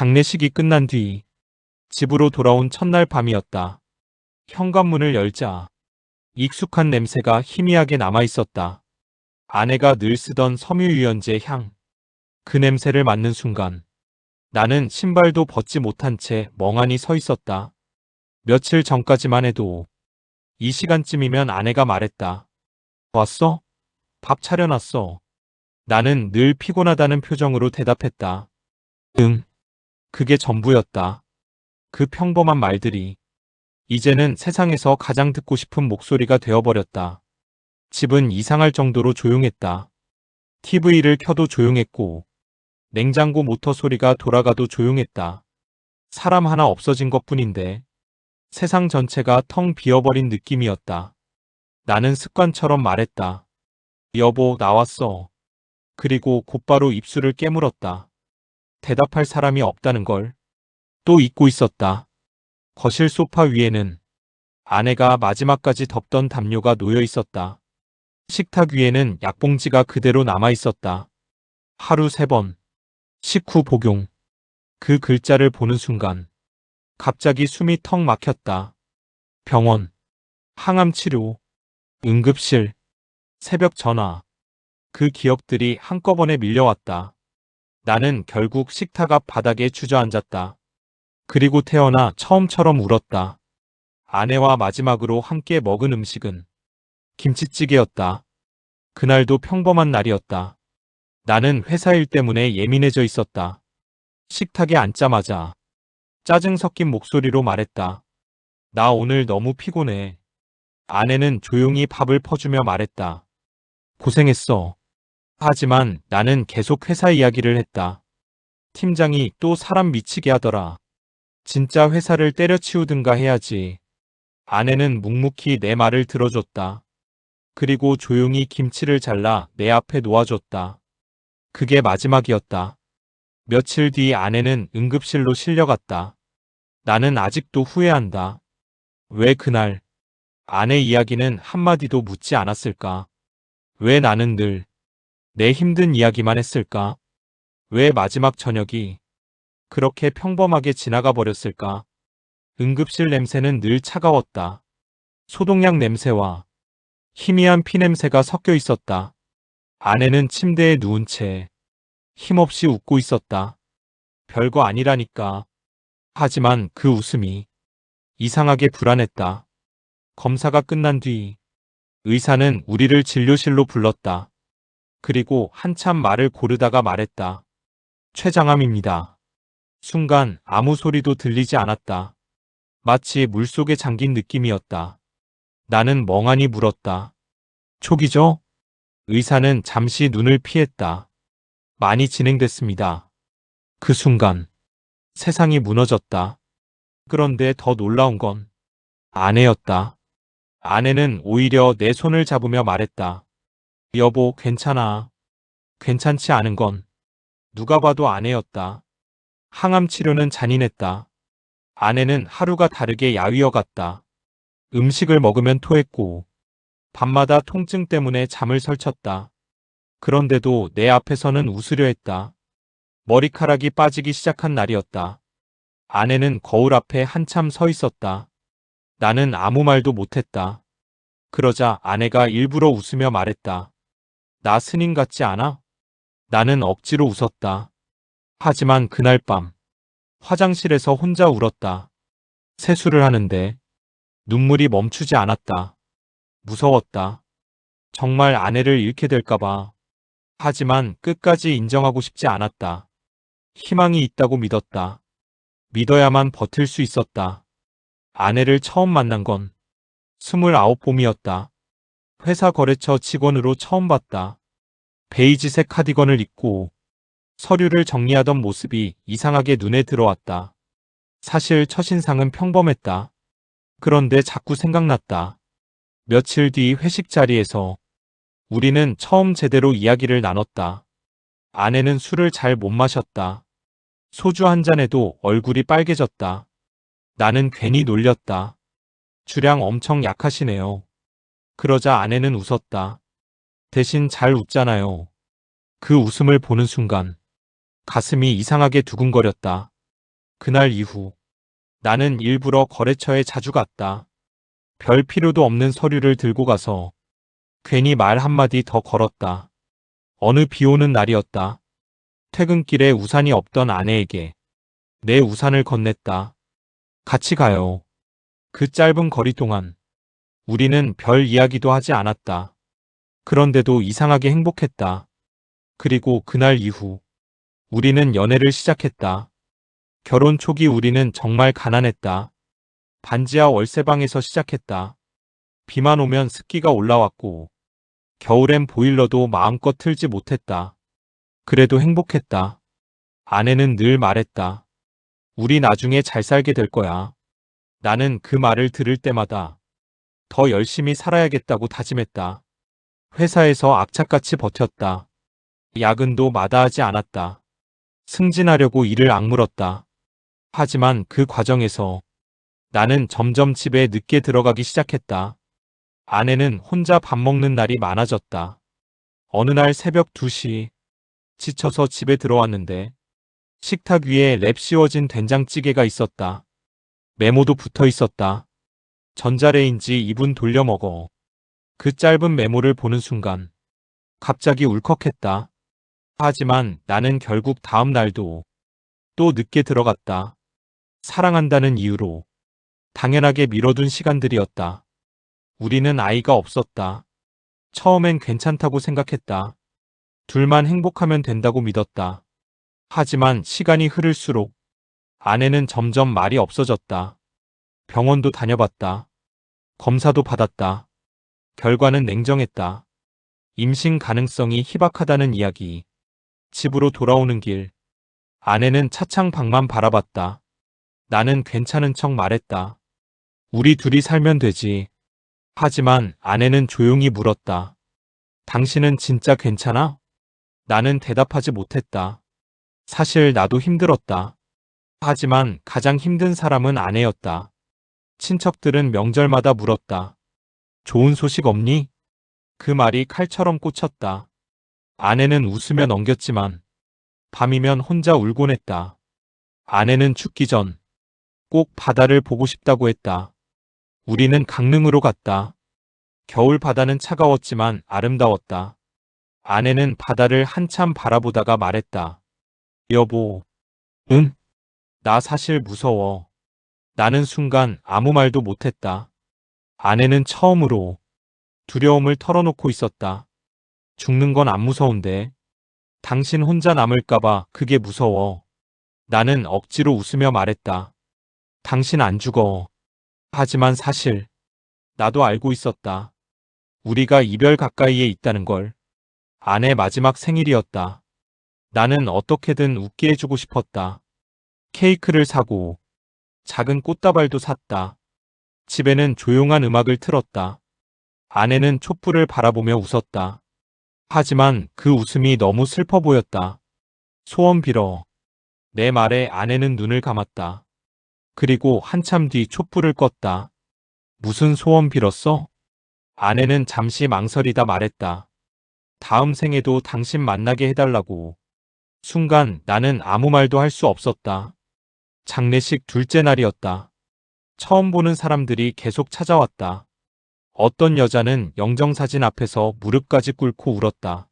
장례식이 끝난 뒤 집으로 돌아온 첫날 밤이었다. 현관문을 열자 익숙한 냄새가 희미하게 남아있었다. 아내가 늘 쓰던 섬유유연제 향. 그 냄새를 맡는 순간 나는 신발도 벗지 못한 채 멍하니 서 있었다. 며칠 전까지만 해도 이 시간쯤이면 아내가 말했다. 왔어? 밥 차려놨어. 나는 늘 피곤하다는 표정으로 대답했다. 응. 그게 전부였다. 그 평범한 말들이 이제는 세상에서 가장 듣고 싶은 목소리가 되어버렸다. 집은 이상할 정도로 조용했다. TV를 켜도 조용했고 냉장고 모터 소리가 돌아가도 조용했다. 사람 하나 없어진 것뿐인데 세상 전체가 텅 비어버린 느낌이었다. 나는 습관처럼 말했다. 여보, 나왔어. 그리고 곧바로 입술을 깨물었다. 대답할 사람이 없다는 걸 또 잊고 있었다. 거실 소파 위에는 아내가 마지막까지 덮던 담요가 놓여 있었다. 식탁 위에는 약봉지가 그대로 남아 있었다. 하루 3번. 식후 복용. 그 글자를 보는 순간 갑자기 숨이 턱 막혔다. 병원, 항암 치료, 응급실, 새벽 전화. 그 기억들이 한꺼번에 밀려왔다. 나는 결국 식탁 앞 바닥에 주저앉았다. 그리고 태어나 처음처럼 울었다. 아내와 마지막으로 함께 먹은 음식은 김치찌개였다. 그날도 평범한 날이었다. 나는 회사 일 때문에 예민해져 있었다. 식탁에 앉자마자 짜증 섞인 목소리로 말했다. 나 오늘 너무 피곤해. 아내는 조용히 밥을 퍼주며 말했다. 고생했어. 하지만 나는 계속 회사 이야기를 했다. 팀장이 또 사람 미치게 하더라. 진짜 회사를 때려치우든가 해야지. 아내는 묵묵히 내 말을 들어줬다. 그리고 조용히 김치를 잘라 내 앞에 놓아줬다. 그게 마지막이었다. 며칠 뒤 아내는 응급실로 실려갔다. 나는 아직도 후회한다. 왜 그날 아내 이야기는 한마디도 묻지 않았을까? 왜 나는 늘 내 힘든 이야기만 했을까? 왜 마지막 저녁이 그렇게 평범하게 지나가 버렸을까? 응급실 냄새는 늘 차가웠다. 소독약 냄새와 희미한 피 냄새가 섞여 있었다. 아내는 침대에 누운 채 힘없이 웃고 있었다. 별거 아니라니까. 하지만 그 웃음이 이상하게 불안했다. 검사가 끝난 뒤 의사는 우리를 진료실로 불렀다. 그리고 한참 말을 고르다가 말했다. 췌장암입니다. 순간 아무 소리도 들리지 않았다. 마치 물속에 잠긴 느낌이었다. 나는 멍하니 물었다. 초기죠? 의사는 잠시 눈을 피했다. 많이 진행됐습니다. 그 순간 세상이 무너졌다. 그런데 더 놀라운 건 아내였다. 아내는 오히려 내 손을 잡으며 말했다. 여보, 괜찮아. 괜찮지 않은 건 누가 봐도 아내였다. 항암 치료는 잔인했다. 아내는 하루가 다르게 야위어 갔다. 음식을 먹으면 토했고 밤마다 통증 때문에 잠을 설쳤다. 그런데도 내 앞에서는 웃으려 했다. 머리카락이 빠지기 시작한 날이었다. 아내는 거울 앞에 한참 서 있었다. 나는 아무 말도 못했다. 그러자 아내가 일부러 웃으며 말했다. 나 스님 같지 않아? 나는 억지로 웃었다. 하지만 그날 밤 화장실에서 혼자 울었다. 세수를 하는데 눈물이 멈추지 않았다. 무서웠다. 정말 아내를 잃게 될까봐. 하지만 끝까지 인정하고 싶지 않았다. 희망이 있다고 믿었다. 믿어야만 버틸 수 있었다. 아내를 처음 만난 건 29봄이었다. 회사 거래처 직원으로 처음 봤다. 베이지색 카디건을 입고 서류를 정리하던 모습이 이상하게 눈에 들어왔다. 사실 첫인상은 평범했다. 그런데 자꾸 생각났다. 며칠 뒤 회식 자리에서 우리는 처음 제대로 이야기를 나눴다. 아내는 술을 잘 못 마셨다. 소주 한 잔에도 얼굴이 빨개졌다. 나는 괜히 놀렸다. 주량 엄청 약하시네요. 그러자 아내는 웃었다. 대신 잘 웃잖아요. 그 웃음을 보는 순간 가슴이 이상하게 두근거렸다. 그날 이후 나는 일부러 거래처에 자주 갔다. 별 필요도 없는 서류를 들고 가서 괜히 말 한마디 더 걸었다. 어느 비 오는 날이었다. 퇴근길에 우산이 없던 아내에게 내 우산을 건넸다. 같이 가요. 그 짧은 거리 동안 우리는 별 이야기도 하지 않았다. 그런데도 이상하게 행복했다. 그리고 그날 이후 우리는 연애를 시작했다. 결혼 초기 우리는 정말 가난했다. 반지하 월세방에서 시작했다. 비만 오면 습기가 올라왔고 겨울엔 보일러도 마음껏 틀지 못했다. 그래도 행복했다. 아내는 늘 말했다. 우리 나중에 잘 살게 될 거야. 나는 그 말을 들을 때마다 더 열심히 살아야겠다고 다짐했다. 회사에서 악착같이 버텼다. 야근도 마다하지 않았다. 승진하려고 일을 악물었다. 하지만 그 과정에서 나는 점점 집에 늦게 들어가기 시작했다. 아내는 혼자 밥 먹는 날이 많아졌다. 어느 날 새벽 2시 지쳐서 집에 들어왔는데 식탁 위에 랩 씌워진 된장찌개가 있었다. 메모도 붙어 있었다. 전자레인지 2분 돌려 먹어. 그 짧은 메모를 보는 순간 갑자기 울컥했다. 하지만 나는 결국 다음 날도 또 늦게 들어갔다. 사랑한다는 이유로 당연하게 미뤄둔 시간들이었다. 우리는 아이가 없었다. 처음엔 괜찮다고 생각했다. 둘만 행복하면 된다고 믿었다. 하지만 시간이 흐를수록 아내는 점점 말이 없어졌다. 병원도 다녀봤다. 검사도 받았다. 결과는 냉정했다. 임신 가능성이 희박하다는 이야기. 집으로 돌아오는 길. 아내는 차창 밖만 바라봤다. 나는 괜찮은 척 말했다. 우리 둘이 살면 되지. 하지만 아내는 조용히 물었다. 당신은 진짜 괜찮아? 나는 대답하지 못했다. 사실 나도 힘들었다. 하지만 가장 힘든 사람은 아내였다. 친척들은 명절마다 물었다. 좋은 소식 없니? 그 말이 칼처럼 꽂혔다. 아내는 웃으며 넘겼지만 밤이면 혼자 울곤 했다. 아내는 죽기 전 꼭 바다를 보고 싶다고 했다. 우리는 강릉으로 갔다. 겨울 바다는 차가웠지만 아름다웠다. 아내는 바다를 한참 바라보다가 말했다. 여보, 응? 나 사실 무서워. 나는 순간 아무 말도 못했다. 아내는 처음으로 두려움을 털어놓고 있었다. 죽는 건 안 무서운데. 당신 혼자 남을까봐 그게 무서워. 나는 억지로 웃으며 말했다. 당신 안 죽어. 하지만 사실 나도 알고 있었다. 우리가 이별 가까이에 있다는 걸. 아내 마지막 생일이었다. 나는 어떻게든 웃게 해주고 싶었다. 케이크를 사고 작은 꽃다발도 샀다. 집에는 조용한 음악을 틀었다. 아내는 촛불을 바라보며 웃었다. 하지만 그 웃음이 너무 슬퍼 보였다. 소원 빌어. 내 말에 아내는 눈을 감았다. 그리고 한참 뒤 촛불을 껐다. 무슨 소원 빌었어? 아내는 잠시 망설이다 말했다. 다음 생에도 당신 만나게 해달라고. 순간 나는 아무 말도 할 수 없었다. 장례식 둘째 날이었다. 처음 보는 사람들이 계속 찾아왔다. 어떤 여자는 영정사진 앞에서 무릎까지 꿇고 울었다.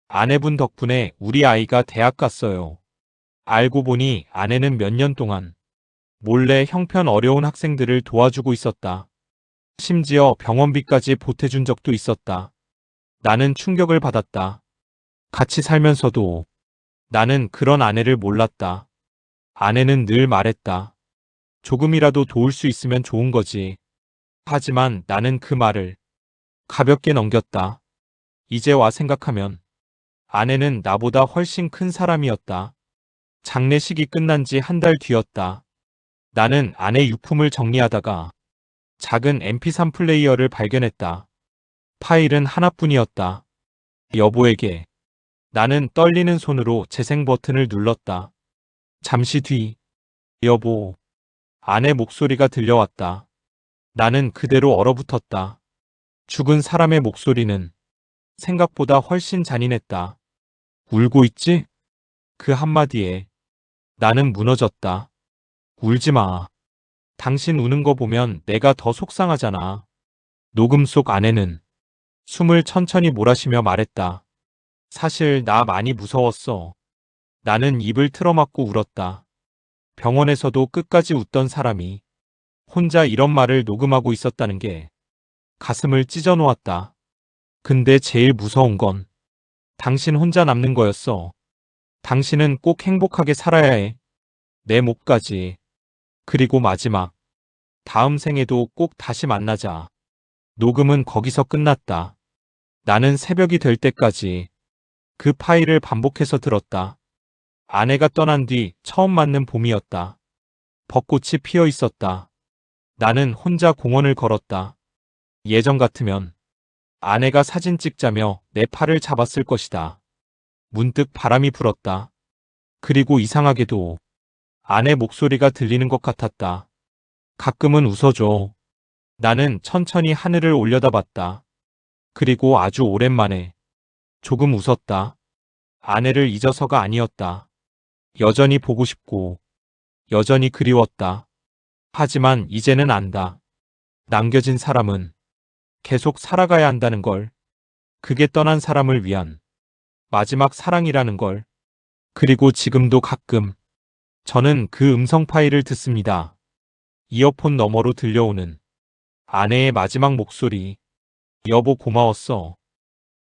아내분 덕분에 우리 아이가 대학 갔어요. 알고 보니 아내는 몇 년 동안 몰래 형편 어려운 학생들을 도와주고 있었다. 심지어 병원비까지 보태준 적도 있었다. 나는 충격을 받았다. 같이 살면서도 나는 그런 아내를 몰랐다. 아내는 늘 말했다. 조금이라도 도울 수 있으면 좋은 거지. 하지만 나는 그 말을 가볍게 넘겼다. 이제 와 생각하면 아내는 나보다 훨씬 큰 사람이었다. 장례식이 끝난 지 한 달 뒤였다. 나는 아내 유품을 정리하다가 작은 MP3 플레이어를 발견했다. 파일은 하나뿐이었다. 여보에게. 나는 떨리는 손으로 재생 버튼을 눌렀다. 잠시 뒤, 여보, 아내 목소리가 들려왔다. 나는 그대로 얼어붙었다. 죽은 사람의 목소리는 생각보다 훨씬 잔인했다. 울고 있지? 그 한마디에 나는 무너졌다. 울지 마. 당신 우는 거 보면 내가 더 속상하잖아. 녹음 속 아내는 숨을 천천히 몰아쉬며 말했다. 사실 나 많이 무서웠어. 나는 입을 틀어막고 울었다. 병원에서도 끝까지 웃던 사람이 혼자 이런 말을 녹음하고 있었다는 게 가슴을 찢어 놓았다. 근데 제일 무서운 건 당신 혼자 남는 거였어. 당신은 꼭 행복하게 살아야 해. 내 몫까지. 그리고 마지막. 다음 생에도 꼭 다시 만나자. 녹음은 거기서 끝났다. 나는 새벽이 될 때까지 그 파일을 반복해서 들었다. 아내가 떠난 뒤 처음 맞는 봄이었다. 벚꽃이 피어 있었다. 나는 혼자 공원을 걸었다. 예전 같으면 아내가 사진 찍자며 내 팔을 잡았을 것이다. 문득 바람이 불었다. 그리고 이상하게도 아내 목소리가 들리는 것 같았다. 가끔은 웃어줘. 나는 천천히 하늘을 올려다봤다. 그리고 아주 오랜만에 조금 웃었다. 아내를 잊어서가 아니었다. 여전히 보고 싶고 여전히 그리웠다. 하지만 이제는 안다. 남겨진 사람은 계속 살아가야 한다는 걸. 그게 떠난 사람을 위한 마지막 사랑이라는 걸. 그리고 지금도 가끔 저는 그 음성 파일을 듣습니다. 이어폰 너머로 들려오는 아내의 마지막 목소리. 여보 고마웠어.